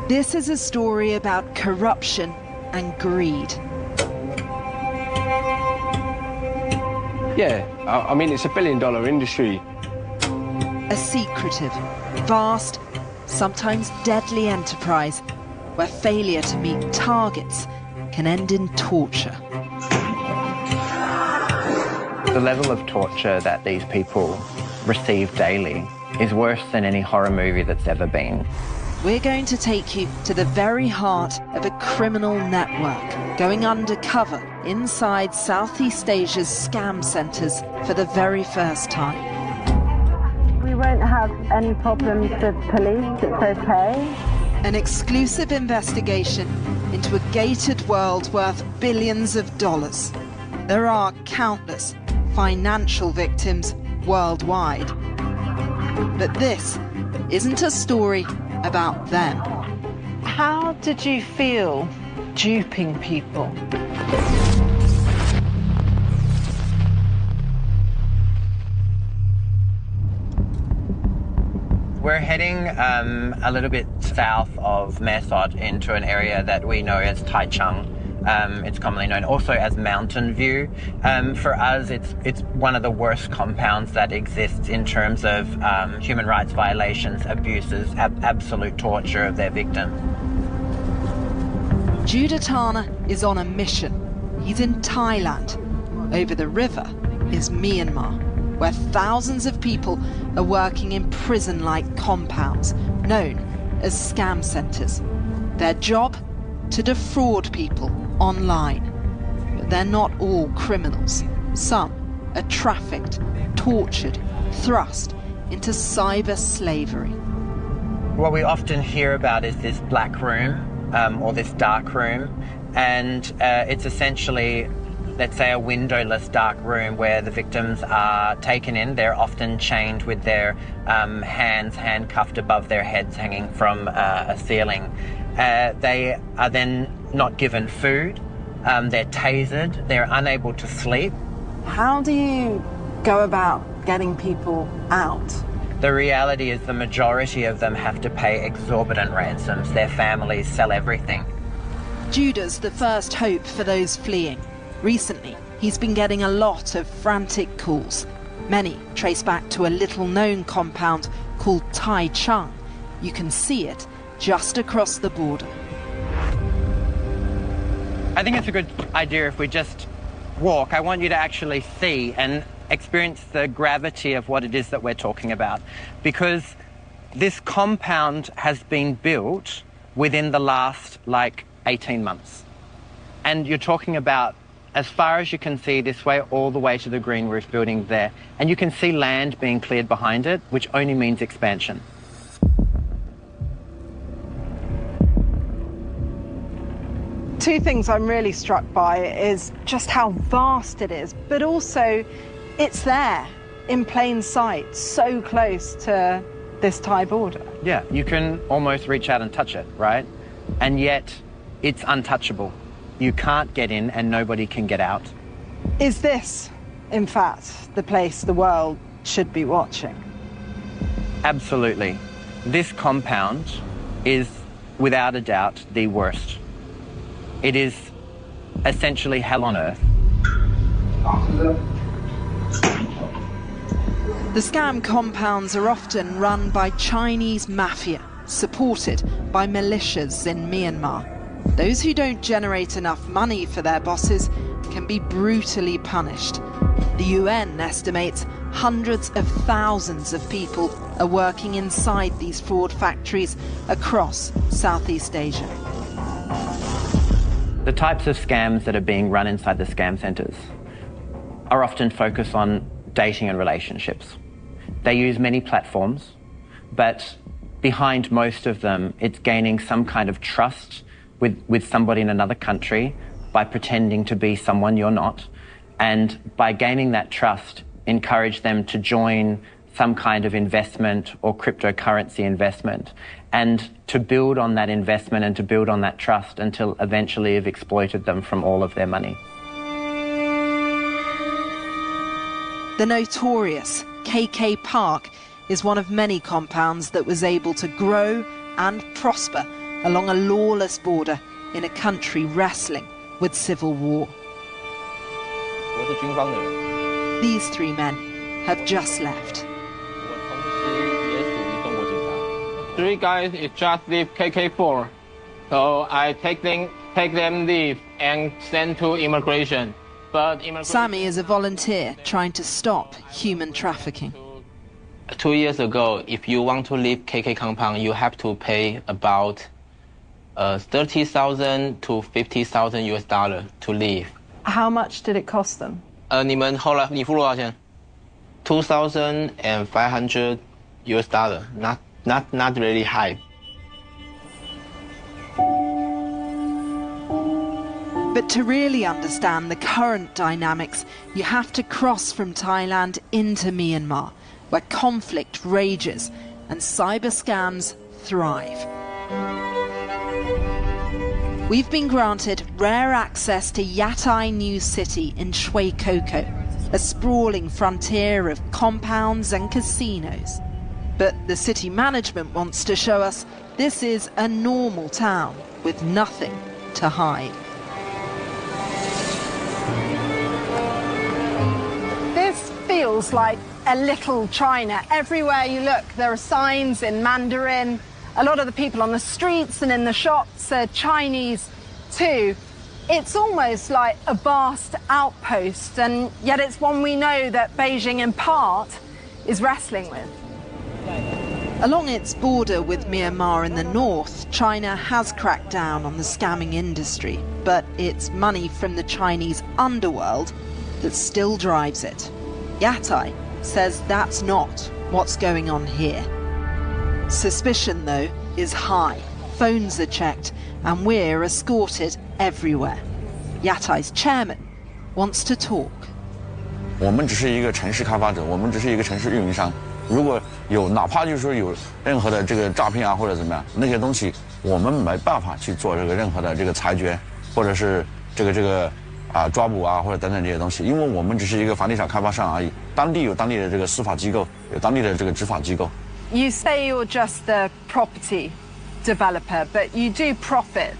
This is a story about corruption and greed. Yeah, I mean, it's $1 billion industry. A secretive, vast, sometimes deadly enterprise where failure to meet targets can end in torture. The level of torture that these people receive daily is worse than any horror movie that's ever been. We're going to take you to the very heart of a criminal network, going undercover inside Southeast Asia's scam centres for the very first time. We won't have any problems with police, it's okay. An exclusive investigation into a gated world worth billions of dollars. There are countless financial victims worldwide. But this isn't a story about them. How did you feel duping people? We're heading a little bit south of Mae Sot into an area that we know as Tai Chung. It's commonly known also as Mountain View. For us, it's one of the worst compounds that exists in terms of human rights violations, abuses, absolute torture of their victims. Judatana is on a mission. He's in Thailand. Over the river is Myanmar, where thousands of people are working in prison-like compounds, known as scam centres. Their job? To defraud people online. But they're not all criminals. Some are trafficked, tortured, thrust into cyber slavery. What we often hear about is this black room or this dark room, and it's essentially, let's say, a windowless dark room where the victims are taken in. They're often chained with their hands handcuffed above their heads hanging from a ceiling. They are then not given food, they're tasered, they're unable to sleep. How do you go about getting people out? The reality is the majority of them have to pay exorbitant ransoms. Their families sell everything. Judah's the first hope for those fleeing. Recently, he's been getting a lot of frantic calls. Many trace back to a little-known compound called Tai Chung. You can see it just across the border. I think it's a good idea if we just walk. I want you to actually see and experience the gravity of what it is that we're talking about, because this compound has been built within the last 18 months. And you're talking about, as far as you can see this way, all the way to the green roof building there, and you can see land being cleared behind it, which only means expansion. Two things I'm really struck by is just how vast it is, but also it's there in plain sight, so close to this Thai border. Yeah, you can almost reach out and touch it, right? And yet it's untouchable. You can't get in and nobody can get out. Is this, in fact, the place the world should be watching? Absolutely. This compound is, without a doubt, the worst. It is essentially hell on earth. The scam compounds are often run by Chinese mafia, supported by militias in Myanmar. Those who don't generate enough money for their bosses can be brutally punished. The UN estimates hundreds of thousands of people are working inside these fraud factories across Southeast Asia. The types of scams that are being run inside the scam centres are often focused on dating and relationships. They use many platforms, but behind most of them, it's gaining some kind of trust with somebody in another country by pretending to be someone you're not. And by gaining that trust, encourage them to join some kind of investment or cryptocurrency investment, and to build on that investment and to build on that trust until eventually you've exploited them from all of their money. The notorious KK Park is one of many compounds that was able to grow and prosper along a lawless border in a country wrestling with civil war. These three men have just left. 3 guys just leave KK4, so I take them leave and send to immigration. But Sammy is a volunteer trying to stop human trafficking. 2 years ago, if you want to leave KK compound, you have to pay about 30,000 to 50,000 US dollar to leave. How much did it cost them? 你们后来你付了多少钱 ？2,500 US dollar, not really high. But to really understand the current dynamics, you have to cross from Thailand into Myanmar, where conflict rages and cyber scams thrive. We've been granted rare access to Yatai New City in Shui Koko, a sprawling frontier of compounds and casinos. But the city management wants to show us this is a normal town with nothing to hide. This feels like a little China. Everywhere you look, there are signs in Mandarin. A lot of the people on the streets and in the shops are Chinese too. It's almost like a vast outpost, and yet it's one we know that Beijing in part is wrestling with. Along its border with Myanmar in the north, China has cracked down on the scamming industry, but it's money from the Chinese underworld that still drives it. Yatai says that's not what's going on here. Suspicion, though, is high. Phones are checked, and we're escorted everywhere. Yatai's chairman wants to talk. 我们只是一个城市开发者，我们只是一个城市运营商。如果有哪怕就是说有任何的这个诈骗啊或者怎么样，那些东西我们没办法去做这个任何的这个裁决，或者是这个抓捕啊或者等等这些东西，因为我们只是一个房地产开发商而已。当地有当地的这个司法机构，有当地的这个执法机构。You say you're just the property developer, but you do profit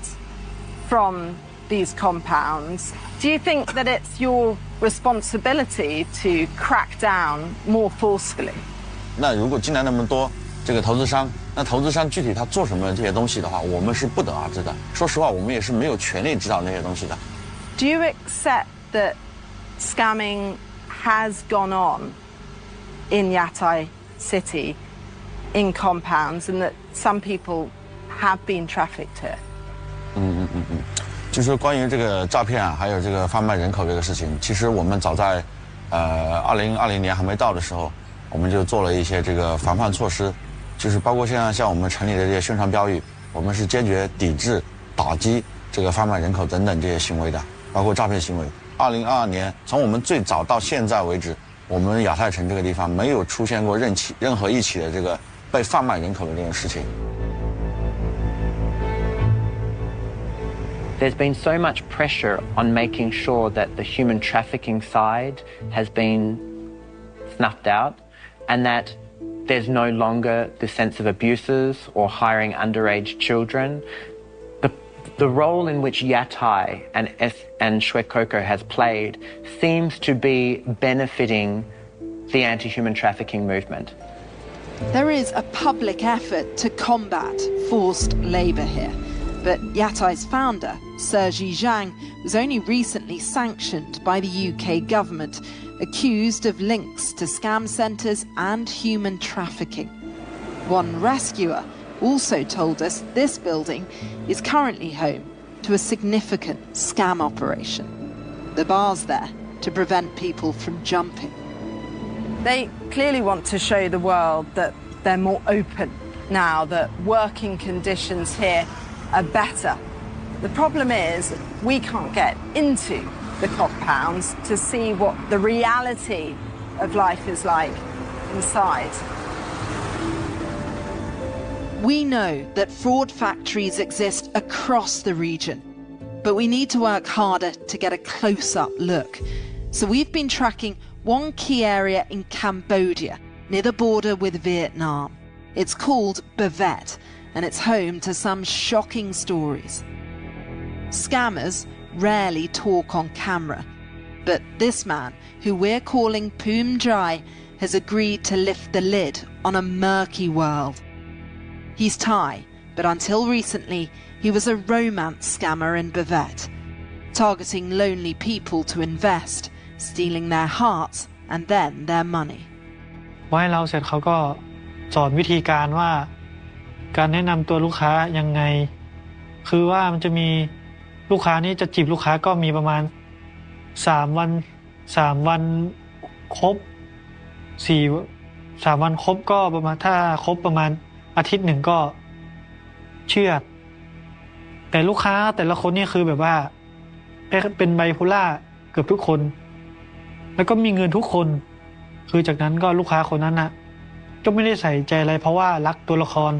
from these compounds. Do you think that it's your responsibility to crack down more forcefully? 那如果进来那么多这个投资商，那投资商具体他做什么这些东西的话，我们是不得而知的。说实话，我们也是没有权利知道那些东西的。Do you accept that scamming has gone on in Yatai City, in compounds, and that some people have been trafficked here? 就是关于这个诈骗啊，还有这个贩卖人口这个事情，其实我们早在2020年还没到的时候，我们就做了一些这个防范措施，就是包括像我们城里的这些宣传标语，我们是坚决抵制、打击这个贩卖人口等等这些行为的，包括诈骗行为。2022年，从我们最早到现在为止，我们亚太城这个地方没有出现过任何一起的这个被贩卖人口的这种事情。There's been so much pressure on making sure that the human trafficking side has been snuffed out and that there's no longer the sense of abuses or hiring underage children. The role in which Yatai and Shui Koko has played seems to be benefiting the anti-human trafficking movement. There is a public effort to combat forced labour here. But Yatai's founder, Sergi Zhang, was only recently sanctioned by the UK government, accused of links to scam centres and human trafficking. One rescuer also told us this building is currently home to a significant scam operation. The bar's there to prevent people from jumping. They clearly want to show the world that they're more open now, that working conditions here are better. The problem is we can't get into the compounds to see what the reality of life is like inside. We know that fraud factories exist across the region, but we need to work harder to get a close-up look. So we've been tracking one key area in Cambodia, near the border with Vietnam. It's called Bavet, and it's home to some shocking stories. Scammers rarely talk on camera, but this man, who we're calling Poom Jai, has agreed to lift the lid on a murky world. He's Thai, but until recently he was a romance scammer in Bavette, targeting lonely people to invest, stealing their hearts and then their money. ว่าให้เราเสร็จเขาก็สอนวิธีการว่าการแนะนำตัวลูกค้ายังไงคือว่ามันจะมีลูกค้านี่จะจีบลูกค้าก็มีประมาณ3วันครบ3วันครบก็ประมาณถ้าครบประมาณอาทิตย์หนึ่งก็เชื่อแต่ลูกค้าแต่ละคนนี่คือแบบว่าเป็นไบโพล่าเกือบทุกคนแล้วก็มีเงินทุกคนคือจากนั้นก็ลูกค้าคนนั้นน่ะก็ไม่ได้ใส่ใจอะไรเพราะว่ารักตัวละคร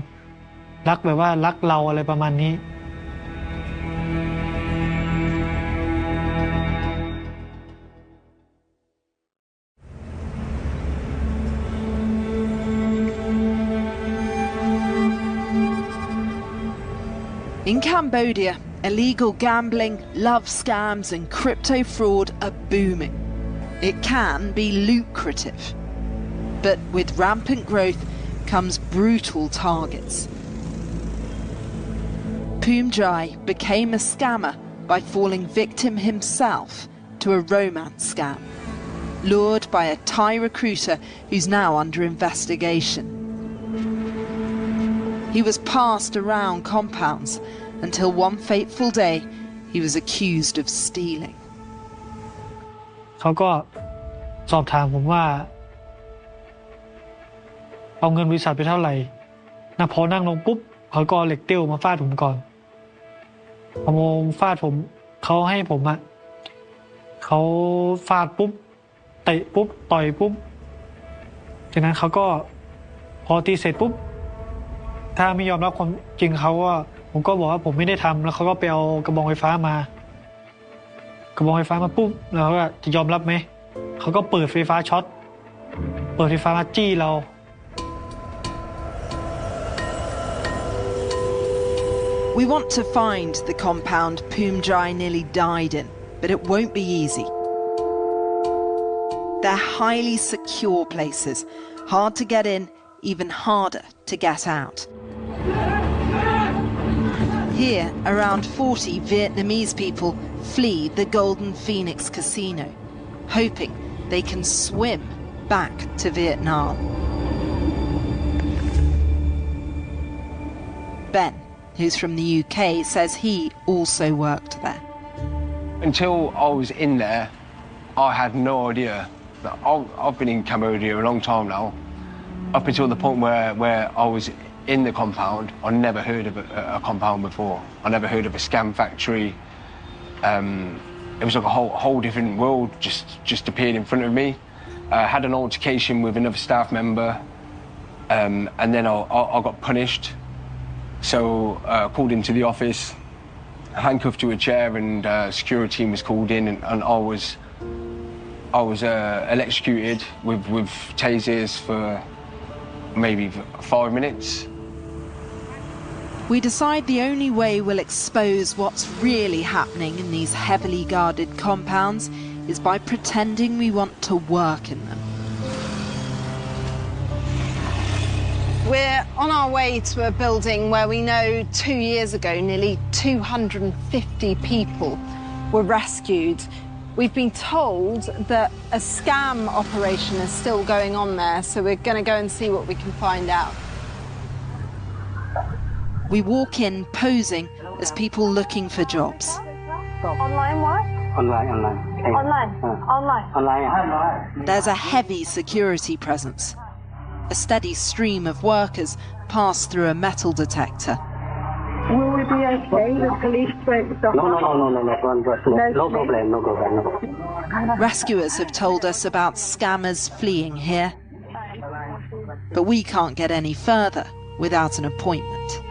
รักแบบว่ารักเราอะไรประมาณนี้ In Cambodia, illegal gambling, love scams and crypto fraud are booming. It can be lucrative. But with rampant growth comes brutal targets. Poom Jai became a scammer by falling victim himself to a romance scam, lured by a Thai recruiter who's now under investigation. He was passed around compounds until one fateful day he was accused of stealing. เขาก็สอบถามผมว่าเอาเงินบริษัทไปเท่าไหร่พอนั่งลงปุ๊บเขาก็เหล็กเตี้ยวมาฟาดผมก่อนพอฟาดผมเขาให้ผมเขาฟาดปุ๊บเตะปุ๊บต่อยปุ๊บจากนั้นเขาก็พอตีเสร็จปุ๊บถ้าไม่ยอมรับความจริงเขาก็ผมก็บอกว่าผมไม่ได้ทำแล้วเขาก็ไปเอากระบองไฟฟ้ามปุ๊บแล้วก็จะยอมรับไหมเขาก็เปิดไฟฟ้าช็อตเปิดไฟฟ้ามาจี้เรา We want to find the compound Poom Jai nearly died in, but it won't be easy. They're highly secure places, hard to get in, even harder to get out. Here, around 40 Vietnamese people flee the Golden Phoenix casino, hoping they can swim back to Vietnam. Ben, who's from the UK, says he also worked there. Until I was in there, I had no idea. I've been in Cambodia a long time now. Up until the point where I was in the compound, I never heard of a compound before. I never heard of a scam factory. It was like a whole different world just appeared in front of me. I had an altercation with another staff member, and then I got punished. So called into the office, handcuffed to a chair, and security team was called in, and I was electrocuted with tasers for maybe 5 minutes. We decide the only way we'll expose what's really happening in these heavily guarded compounds is by pretending we want to work in them. We're on our way to a building where we know 2 years ago nearly 250 people were rescued. We've been told that a scam operation is still going on there, so we're going to go and see what we can find out. We walk in posing as people looking for jobs. Online what? Online. There's a heavy security presence. A steady stream of workers pass through a metal detector. Will we be okay? The police break the No problem. Rescuers have told us about scammers fleeing here. But we can't get any further without an appointment.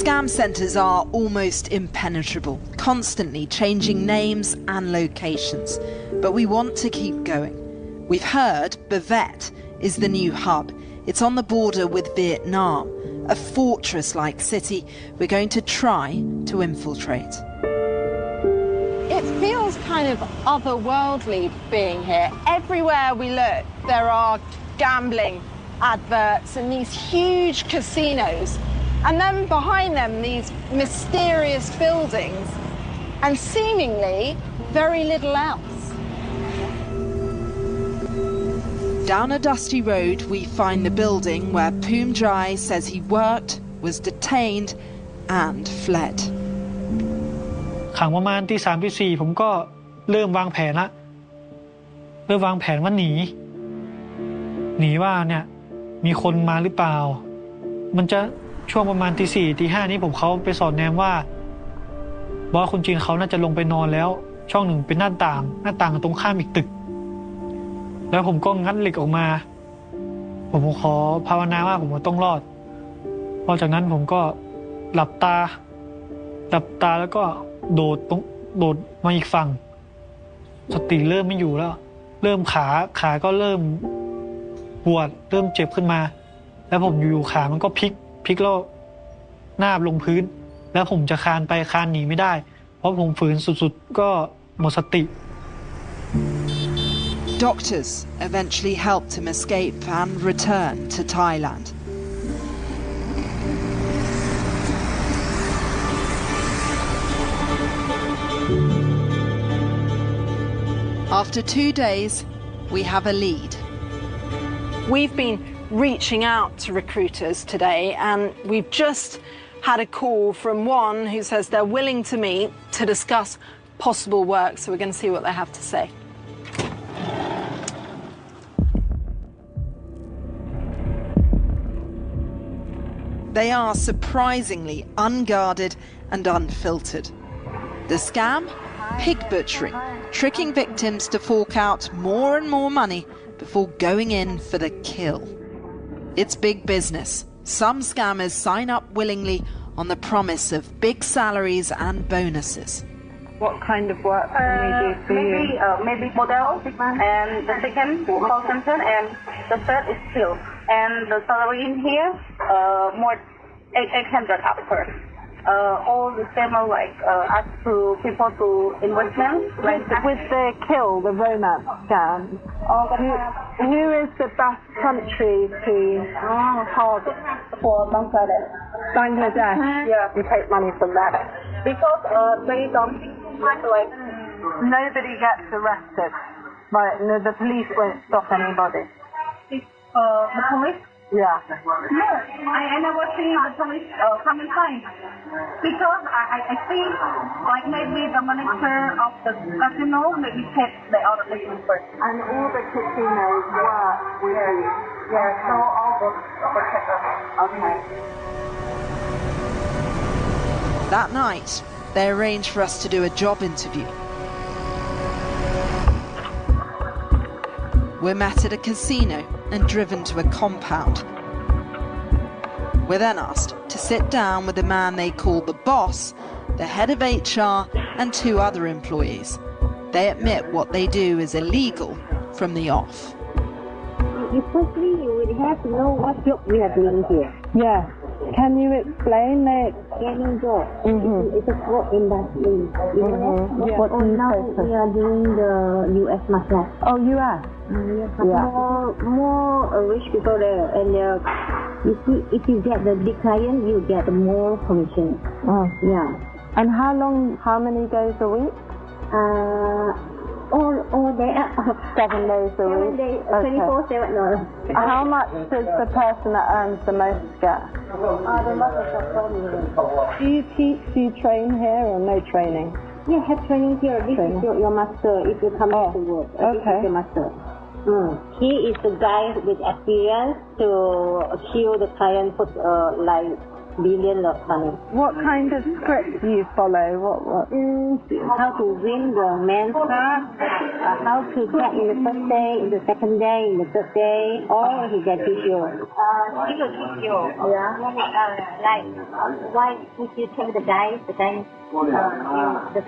Scam centres are almost impenetrable, constantly changing names and locations. But we want to keep going. We've heard Bavet is the new hub. It's on the border with Vietnam, a fortress-like city we're going to try to infiltrate. It feels kind of otherworldly being here. Everywhere we look, there are gambling adverts and these huge casinos. And then behind them, these mysterious buildings and seemingly very little else. Down a dusty road, we find the building where Poom Jai says he worked, was detained and fled. ขังประมาณตี 3 ตี 4ผมก็เริ่มวางแผนละเริ่มวางแผนว่าหนีว่าเนี่ยมีคนมาหรือเปล่ามันจะช่วงประมาณตี 4 ตี 5นี้ผมเขาไปสอดแนมว่าบอสคนจีนเขาน่าจะลงไปนอนแล้วช่องหนึ่งเป็นหน้าต่างตรงข้ามอีกตึกแล้วผมก็งัดเหล็กออกมาผมขอภาวนาว่าผมต้องรอดพอจากนั้นผมก็หลับตาแล้วก็โดดมาอีกฝั่งสติเริ่มไม่อยู่แล้วเริ่มขาก็เริ่มปวดเริ่มเจ็บขึ้นมาแล้วผมอยู่ขามันก็พลิกแล้วหน้าลงพื้นแล้วผมจะคานไปคานหนีไม่ได้เพราะผมฝืนสุดๆก็หมดสติ Doctors eventually helped him escape and return to Thailand. After 2 days, we have a lead. We've been reaching out to recruiters today, and we've just had a call from one who says they're willing to meet to discuss possible work, so we're going to see what they have to say. They are surprisingly unguarded and unfiltered. The scam? Pig butchering, tricking victims to fork out more and more money before going in for the kill. It's big business. Some scammers sign up willingly on the promise of big salaries and bonuses. What kind of work can we do for you? Maybe model, and the second call center, and the third is sales. And the salary in here, more 800 after. All the same like ask to people to investment. With the kill, the romance scam, who is the best country to target? For Bangladesh. Bangladesh? Yeah. You take money from that? Because they don't like... Nobody gets arrested. Right, no, the police won't stop anybody. The police? Yeah. No, I never see the police come inside. Because I think like maybe the manager of the casino maybe check the other people first. And all the casinos work with you? Yeah, so all the checkers. Okay. That night, they arranged for us to do a job interview. We're met at a casino and driven to a compound. We're then asked to sit down with the man they call the boss, the head of HR, and 2 other employees. They admit what they do is illegal from the off. Firstly, you would have to know what job we are doing here. Yeah. Can you explain it? Scanning job. It's a work industry. Yeah. What do you now we are doing the U.S. massage. Oh, U.S. More rich people there, and if you get the big client, you get more commission. Oh. Yeah. And how many days a week? All day. 7 days a week. 7 days, Okay. 24/7. No. How much does the person that earns the most get? The most of Do you teach, do you train here or no training? Yeah, have training here. This Training. is your master if you come to work. This Okay. is your master. He is the guy with experience to kill the client for like billions of money. What kind of script do you follow? What? How to win the man's heart, how to get in the first day, in the second day, in the third day, all he can teach you. He will teach you. Yeah. Like, why would you tell the guy, the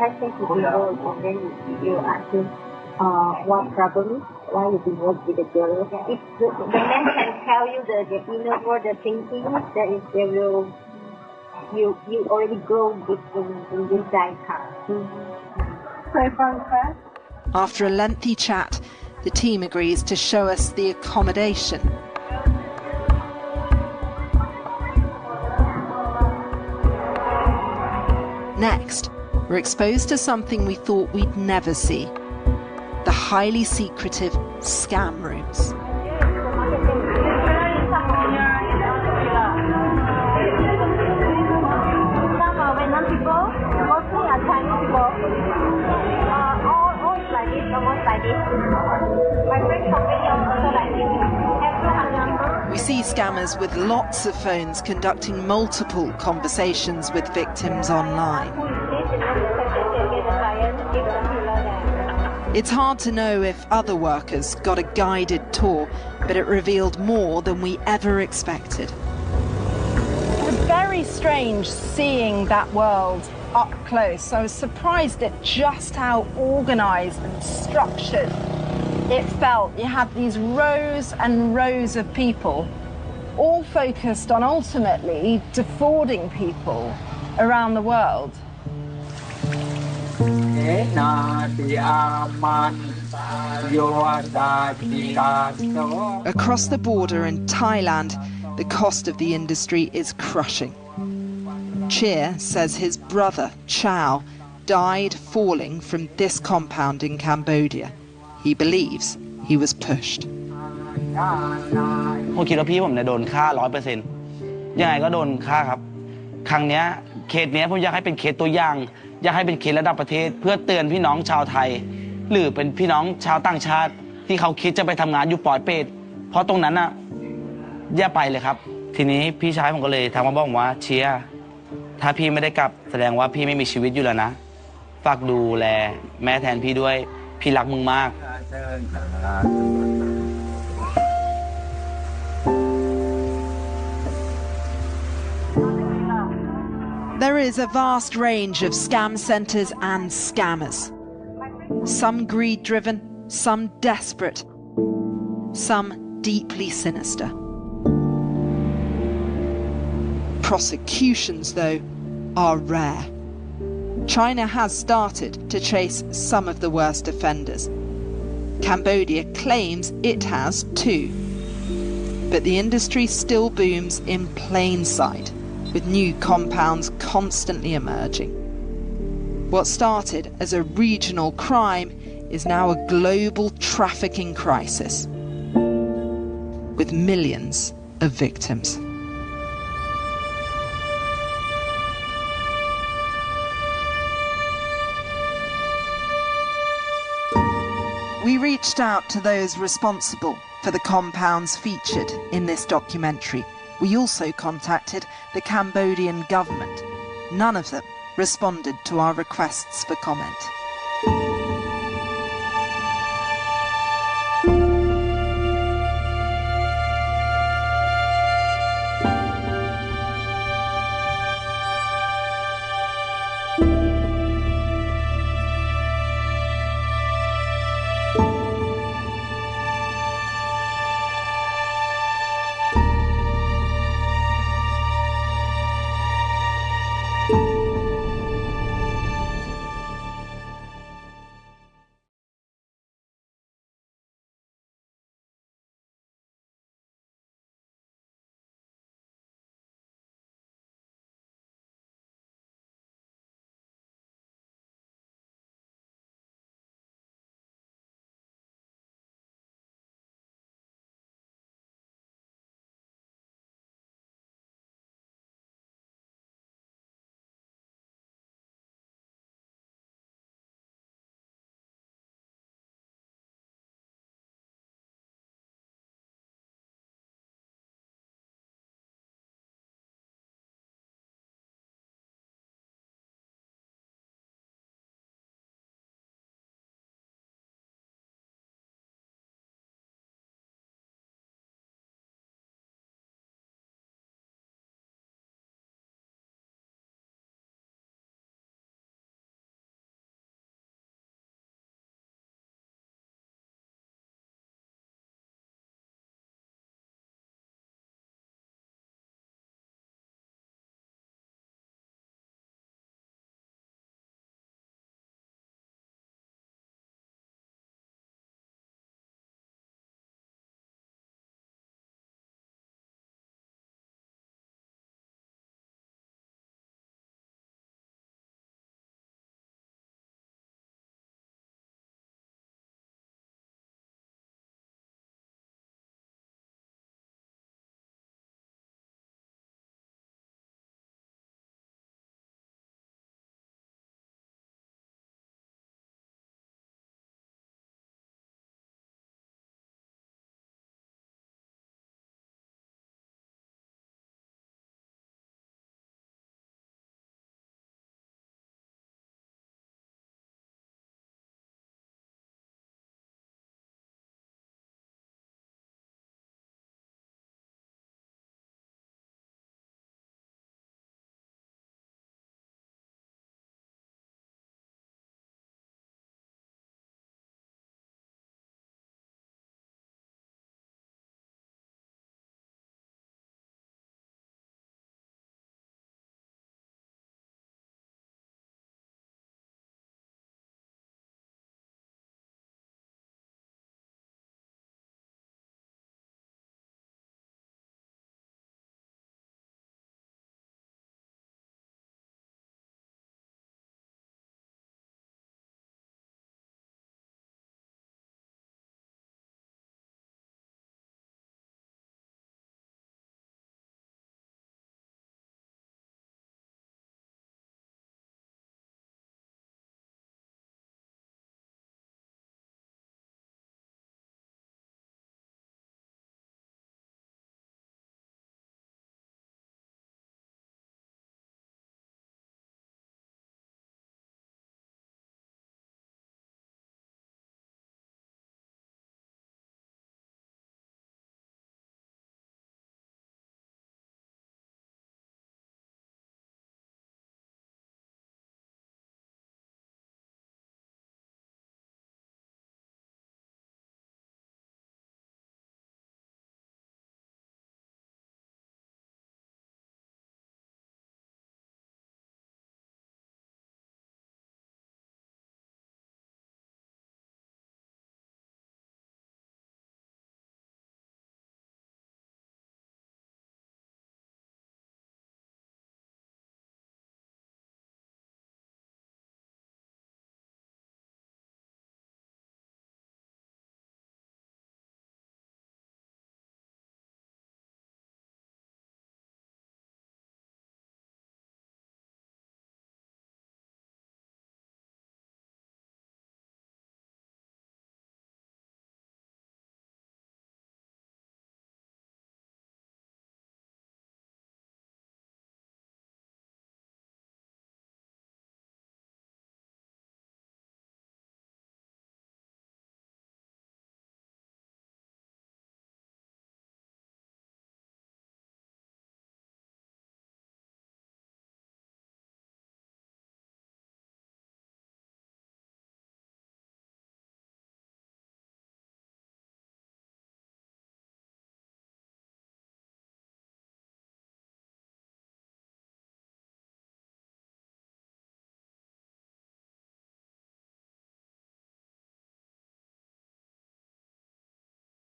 first thing to do, and then you ask him what problem why you can work with the girl. If the man can tell you the inner word, the thinking, that is they will, you already grow in this lifetime. So from first. After a lengthy chat, the team agrees to show us the accommodation. Next, we're exposed to something we thought we'd never see: the highly secretive scam rooms. We see scammers with lots of phones conducting multiple conversations with victims online. It's hard to know if other workers got a guided tour, but it revealed more than we ever expected. It's very strange seeing that world up close. I was surprised at just how organised and structured it felt. You had these rows and rows of people, all focused on ultimately defrauding people around the world. Across the border in Thailand, the cost of the industry is crushing. Cheer says his brother, Chow, died falling from this compound in Cambodia. He believes he was pushed. ผมคิดว่าพี่ผมเนี่ยโดนฆ่า 100% ยังไงก็โดนฆ่าครับครั้งเนี้ยเคสเนี้ยผมอยากให้เป็นเคสตัวอย่างอยากให้เป็นเคสระดับประเทศเพื่อเตือนพี่น้องชาวไทยหรือเป็นพี่น้องชาวต่างชาติที่เขาคิดจะไปทำงานอยู่ปอยเปตเพราะตรงนั้นน่ะอย่าไปเลยครับทีนี้พี่ชายผมก็เลยทางมาบอกว่าเชียร์ถ้าพี่ไม่ได้กลับแสดงว่าพี่ไม่มีชีวิตอยู่แล้วนะฝากดูแลแม่แทนพี่ด้วยพี่รักมึงมาก There is a vast range of scam centres and scammers. Some greed-driven, some desperate, some deeply sinister. Prosecutions, though, are rare. China has started to chase some of the worst offenders. Cambodia claims it has too. But the industry still booms in plain sight, with new compounds constantly emerging. What started as a regional crime is now a global trafficking crisis, with millions of victims. We reached out to those responsible for the compounds featured in this documentary. We also contacted the Cambodian government. None of them responded to our requests for comment.